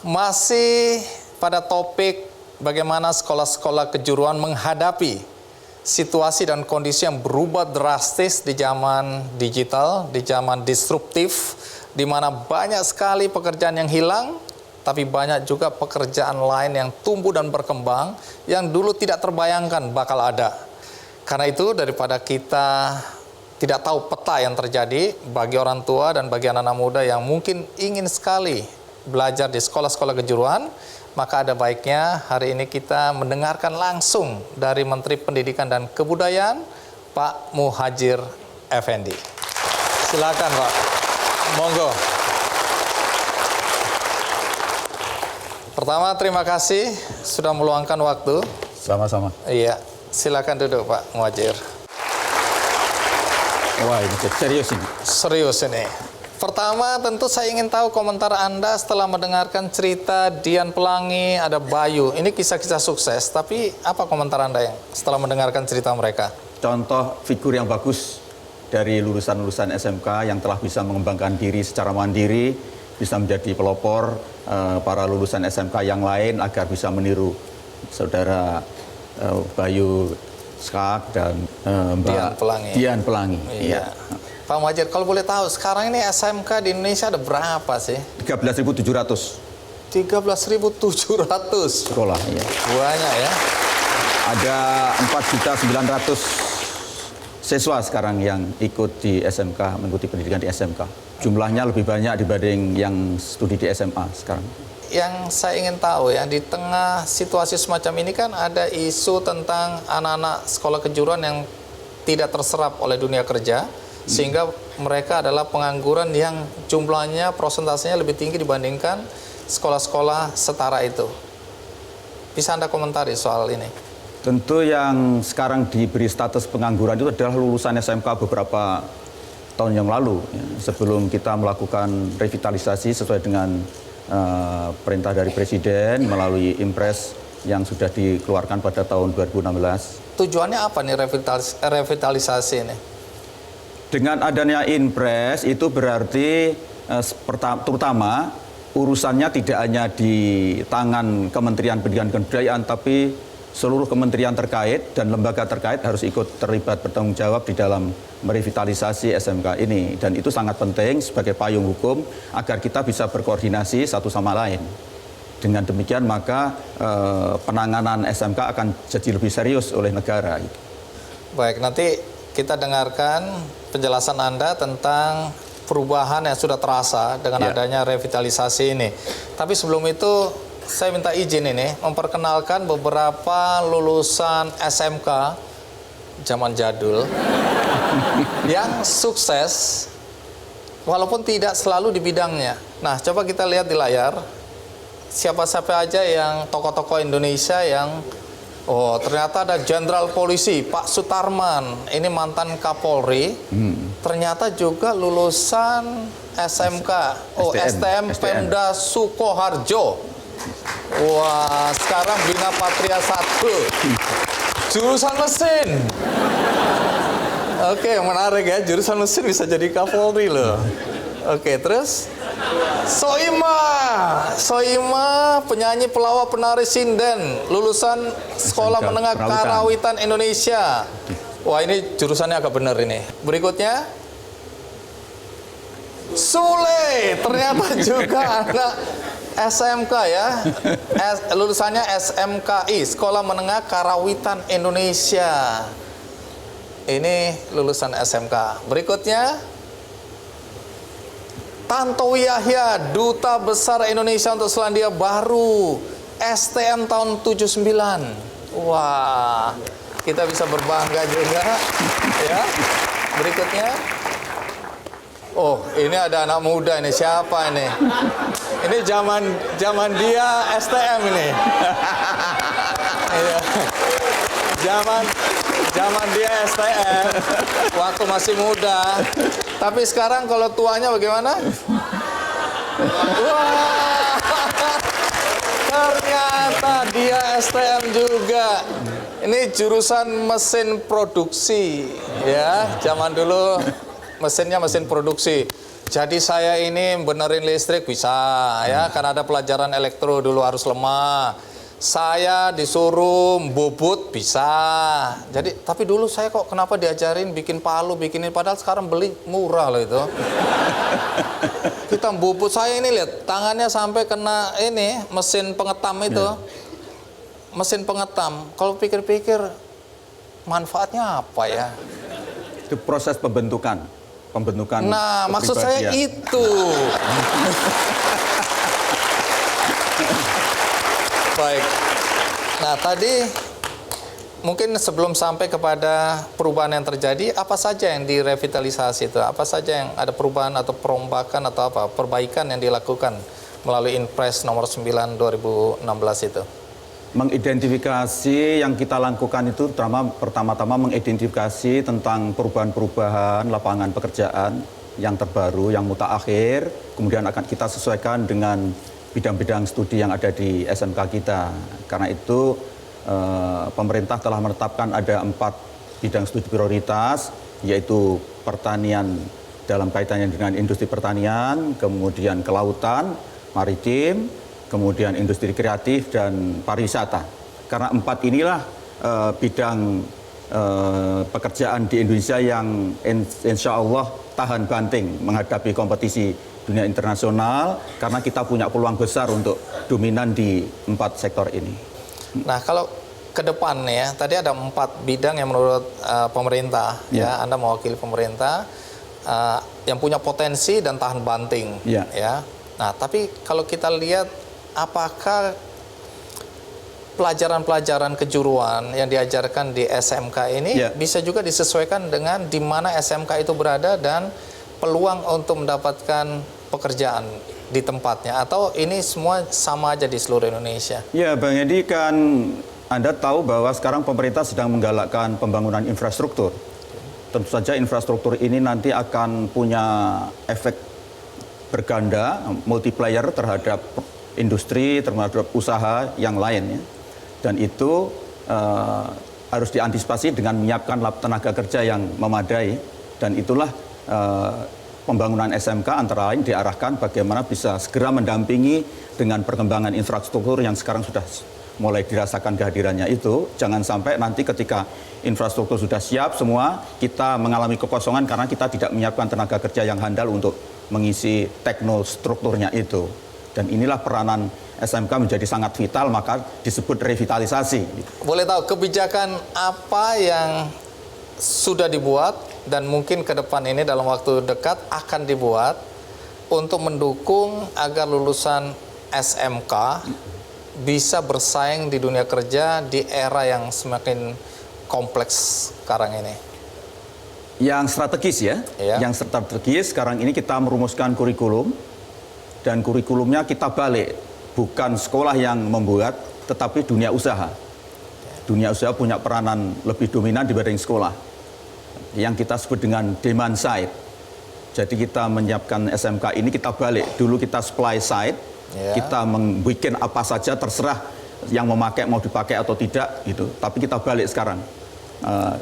Masih pada topik bagaimana sekolah-sekolah kejuruan menghadapi situasi dan kondisi yang berubah drastis di zaman digital, di zaman disruptif, di mana banyak sekali pekerjaan yang hilang, tapi banyak juga pekerjaan lain yang tumbuh dan berkembang yang dulu tidak terbayangkan bakal ada. Karena itu, daripada kita tidak tahu peta yang terjadi, bagi orang tua dan bagi anak-anak muda yang mungkin ingin sekali belajar di sekolah-sekolah kejuruan, maka ada baiknya hari ini kita mendengarkan langsung dari Menteri Pendidikan dan Kebudayaan, Pak Muhadjir Effendi. Silakan Pak, monggo. Pertama, terima kasih sudah meluangkan waktu. Sama-sama. Iya, silakan duduk Pak Muhadjir. Wah, ini serius ini. Serius ini. Pertama, tentu saya ingin tahu komentar Anda setelah mendengarkan cerita Dian Pelangi, ada Bayu. Ini kisah-kisah sukses, tapi apa komentar Anda yang setelah mendengarkan cerita mereka? Contoh figur yang bagus dari lulusan-lulusan SMK yang telah bisa mengembangkan diri secara mandiri, bisa menjadi pelopor para lulusan SMK yang lain agar bisa meniru saudara Bayu Skak dan Mbak Dian Pelangi. Iya. Pak Muhadjir, kalau boleh tahu, sekarang ini SMK di Indonesia ada berapa sih? 13.700. 13.700 sekolah, ya. Banyak ya. Ada 4.900.000 siswa sekarang yang ikut di SMK, mengikuti pendidikan di SMK. Jumlahnya lebih banyak dibanding yang studi di SMA sekarang. Yang saya ingin tahu ya, di tengah situasi semacam ini kan ada isu tentang anak-anak sekolah kejuruan yang tidak terserap oleh dunia kerja, sehingga mereka adalah pengangguran yang jumlahnya, prosentasenya lebih tinggi dibandingkan sekolah-sekolah setara itu. Bisa Anda komentari soal ini? Tentu yang sekarang diberi status pengangguran itu adalah lulusan SMK beberapa tahun yang lalu, ya, sebelum kita melakukan revitalisasi sesuai dengan perintah dari Presiden melalui Impres yang sudah dikeluarkan pada tahun 2016. Tujuannya apa nih revitalisasi ini? Dengan adanya Impres itu berarti terutama urusannya tidak hanya di tangan Kementerian Pendidikan dan Kebudayaan, tapi seluruh kementerian terkait dan lembaga terkait harus ikut terlibat bertanggung jawab di dalam merevitalisasi SMK ini. Dan itu sangat penting sebagai payung hukum agar kita bisa berkoordinasi satu sama lain. Dengan demikian maka penanganan SMK akan jadi lebih serius oleh negara. Baik, nanti kita dengarkan penjelasan Anda tentang perubahan yang sudah terasa dengan adanya revitalisasi ini. Tapi sebelum itu, saya minta izin ini memperkenalkan beberapa lulusan SMK zaman jadul yang sukses walaupun tidak selalu di bidangnya. Nah, coba kita lihat di layar siapa-siapa aja yang tokoh-tokoh Indonesia yang ternyata ada Jenderal Polisi Pak Sutarman, ini mantan Kapolri. Ternyata juga lulusan SMK, STM Pemda Sukoharjo. Wah, sekarang Bina Patria 1, jurusan mesin. Oke, menarik ya, jurusan mesin bisa jadi Kapolri loh. Oke, terus Soima, penyanyi pelawak penari sinden, lulusan Sekolah Menengah Karawitan Indonesia. Wah, ini jurusannya agak benar ini. Berikutnya Sule, ternyata juga anak SMK ya, lulusannya SMKI, Sekolah Menengah Karawitan Indonesia. Ini lulusan SMK. Berikutnya Tantowi Yahya, Duta Besar Indonesia untuk Selandia Baru, STM tahun 79. Wah, kita bisa berbangga juga ya. Berikutnya, ini ada anak muda ini, siapa ini? Ini zaman dia STM ini. Zaman dia STM waktu masih muda. Tapi sekarang kalau tuanya bagaimana? Wah, ternyata dia STM juga. Ini jurusan mesin produksi, ya. Zaman dulu mesinnya mesin produksi. Jadi saya ini benerin listrik bisa ya, karena ada pelajaran elektro dulu harus lemah. Saya disuruh bobot bisa. Jadi tapi dulu saya kok kenapa diajarin bikin palu, bikinin, padahal sekarang beli murah loh itu. Kita bobot, saya ini lihat tangannya sampai kena ini mesin pengetam itu. Mesin pengetam. Kalau pikir-pikir manfaatnya apa ya? Itu proses pembentukan. Nah, maksud saya itu. Baik. Nah, tadi mungkin sebelum sampai kepada perubahan yang terjadi, apa saja yang direvitalisasi itu? Apa saja yang ada perubahan atau perombakan atau apa perbaikan yang dilakukan melalui Inpres nomor 9 2016 itu? Mengidentifikasi yang kita lakukan itu pertama-tama mengidentifikasi tentang perubahan-perubahan lapangan pekerjaan yang terbaru, yang mutaakhir, kemudian akan kita sesuaikan dengan bidang-bidang studi yang ada di SMK kita. Karena itu pemerintah telah menetapkan ada 4 bidang studi prioritas, yaitu pertanian dalam kaitannya dengan industri pertanian, kemudian kelautan, maritim, kemudian industri kreatif dan pariwisata. Karena 4 inilah bidang pekerjaan di Indonesia yang insya Allah tahan banting menghadapi kompetisi dunia internasional, karena kita punya peluang besar untuk dominan di 4 sektor ini. Nah, kalau ke depan ya, tadi ada 4 bidang yang menurut pemerintah, ya Anda mewakili pemerintah, yang punya potensi dan tahan banting. Ya. Nah, tapi kalau kita lihat apakah pelajaran-pelajaran kejuruan yang diajarkan di SMK ini bisa juga disesuaikan dengan di mana SMK itu berada dan peluang untuk mendapatkan pekerjaan di tempatnya, atau ini semua sama aja di seluruh Indonesia? Ya, Bang Edi, kan Anda tahu bahwa sekarang pemerintah sedang menggalakkan pembangunan infrastruktur. Tentu saja infrastruktur ini nanti akan punya efek berganda, multiplier terhadap industri, terhadap usaha yang lain, ya. Dan itu harus diantisipasi dengan menyiapkan tenaga kerja yang memadai, dan itulah pembangunan SMK antara lain diarahkan bagaimana bisa segera mendampingi dengan perkembangan infrastruktur yang sekarang sudah mulai dirasakan kehadirannya itu. Jangan sampai nanti ketika infrastruktur sudah siap semua, kita mengalami kekosongan karena kita tidak menyiapkan tenaga kerja yang handal untuk mengisi teknostrukturnya itu. Dan inilah peranan SMK menjadi sangat vital, maka disebut revitalisasi. Boleh tahu kebijakan apa yang sudah dibuat dan mungkin ke depan ini dalam waktu dekat akan dibuat untuk mendukung agar lulusan SMK bisa bersaing di dunia kerja di era yang semakin kompleks sekarang ini? Yang strategis ya. Yang strategis sekarang ini kita merumuskan kurikulum, dan kurikulumnya kita balik, bukan sekolah yang membuat, tetapi dunia usaha. Dunia usaha punya peranan lebih dominan dibanding sekolah, yang kita sebut dengan demand side. Jadi kita menyiapkan SMK ini, kita balik. Dulu kita supply side, kita membuat apa saja terserah yang memakai mau dipakai atau tidak gitu. Tapi kita balik sekarang.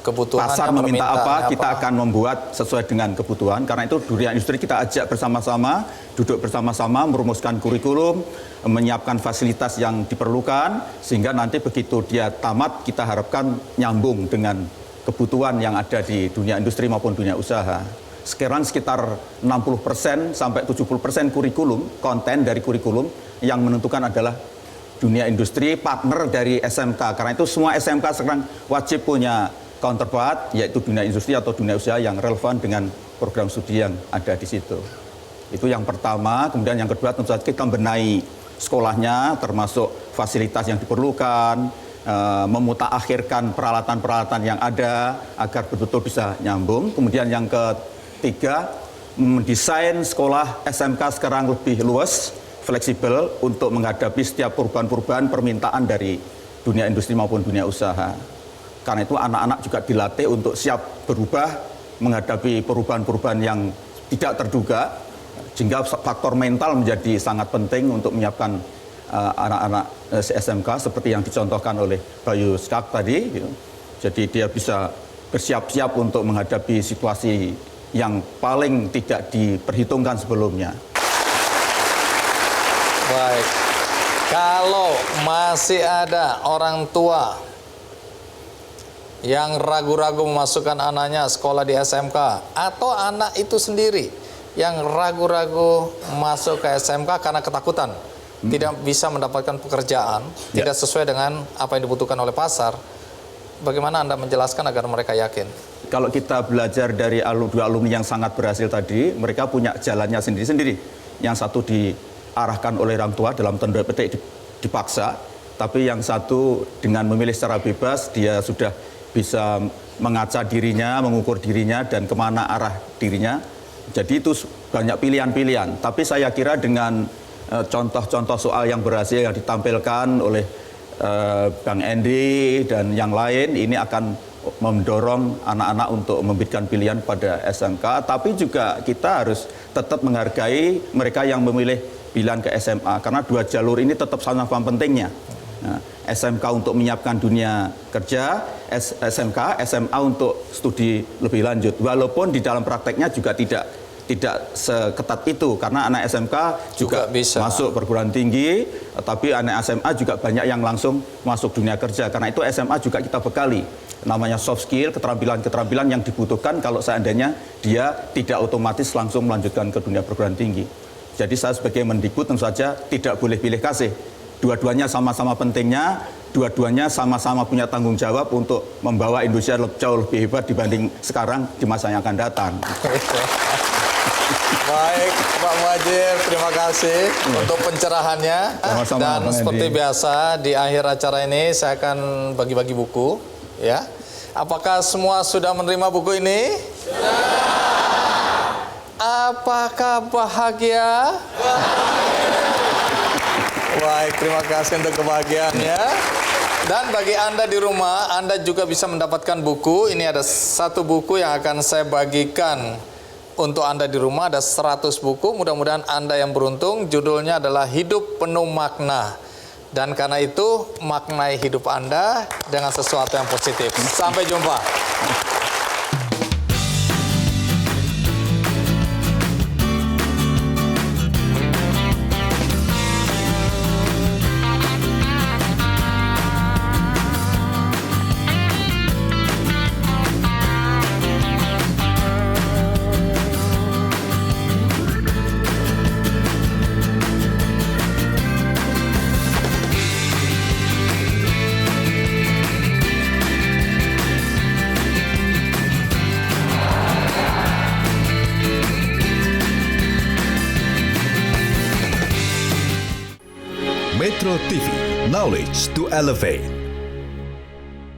Kebutuhan pasar meminta apa, kita akan membuat sesuai dengan kebutuhan. Karena itu dunia industri kita ajak bersama-sama, duduk bersama-sama, merumuskan kurikulum, menyiapkan fasilitas yang diperlukan, sehingga nanti begitu dia tamat, kita harapkan nyambung dengan kebutuhan yang ada di dunia industri maupun dunia usaha. Sekarang sekitar 60% sampai 70% kurikulum, konten dari kurikulum yang menentukan adalah dunia industri, partner dari SMK. Karena itu semua SMK sekarang wajib punya counterpart, yaitu dunia industri atau dunia usaha yang relevan dengan program studi yang ada di situ. Itu yang pertama. Kemudian yang kedua, tentu saja kita benahi sekolahnya, termasuk fasilitas yang diperlukan, memutaakhirkan peralatan-peralatan yang ada agar betul-betul bisa nyambung. Kemudian yang ketiga, mendesain sekolah SMK sekarang lebih luas, fleksibel untuk menghadapi setiap perubahan-perubahan permintaan dari dunia industri maupun dunia usaha. Karena itu anak-anak juga dilatih untuk siap berubah menghadapi perubahan-perubahan yang tidak terduga, sehingga faktor mental menjadi sangat penting untuk menyiapkan anak-anak SMK seperti yang dicontohkan oleh Bayu Skak tadi. Gitu. Jadi dia bisa bersiap-siap untuk menghadapi situasi yang paling tidak diperhitungkan sebelumnya. Baik, kalau masih ada orang tua yang ragu-ragu memasukkan anaknya sekolah di SMK, atau anak itu sendiri yang ragu-ragu masuk ke SMK karena ketakutan tidak bisa mendapatkan pekerjaan, tidak sesuai dengan apa yang dibutuhkan oleh pasar, bagaimana Anda menjelaskan agar mereka yakin? Kalau kita belajar dari dua alumni yang sangat berhasil tadi, mereka punya jalannya sendiri-sendiri. Yang satu diarahkan oleh orang tua dalam tanda petik dipaksa, tapi yang satu dengan memilih secara bebas, dia sudah bisa mengaca dirinya, mengukur dirinya, dan kemana arah dirinya. Jadi itu banyak pilihan-pilihan. Tapi saya kira dengan contoh-contoh soal yang berhasil yang ditampilkan oleh Bang Endi dan yang lain, ini akan mendorong anak-anak untuk memberikan pilihan pada SMK. Tapi juga kita harus tetap menghargai mereka yang memilih pilihan ke SMA, karena dua jalur ini tetap sama-sama pentingnya. Nah, SMK untuk menyiapkan dunia kerja, SMK, SMA untuk studi lebih lanjut. Walaupun di dalam prakteknya juga tidak seketat itu, karena anak SMK juga bisa masuk perguruan tinggi, tapi anak SMA juga banyak yang langsung masuk dunia kerja. Karena itu SMA juga kita bekali namanya soft skill, keterampilan-keterampilan yang dibutuhkan kalau seandainya dia tidak otomatis langsung melanjutkan ke dunia perguruan tinggi. Jadi saya sebagai Mendikbud tentu saja tidak boleh pilih kasih. Dua-duanya sama-sama pentingnya, dua-duanya sama-sama punya tanggung jawab untuk membawa Indonesia jauh lebih hebat dibanding sekarang di masa yang akan datang. Baik, Pak Muhadjir, terima kasih untuk pencerahannya. Sama-sama, dan Bang seperti Endi. biasa di akhir acara ini saya akan bagi-bagi buku, ya. Apakah semua sudah menerima buku ini? Sudah. Apakah bahagia? Baik, terima kasih untuk kebahagiaannya. Dan bagi Anda di rumah, Anda juga bisa mendapatkan buku. Ini ada satu buku yang akan saya bagikan untuk Anda di rumah, ada 100 buku. Mudah-mudahan Anda yang beruntung. Judulnya adalah Hidup Penuh Makna. Dan karena itu, maknai hidup Anda dengan sesuatu yang positif. Sampai jumpa. Metro TV, knowledge to elevate.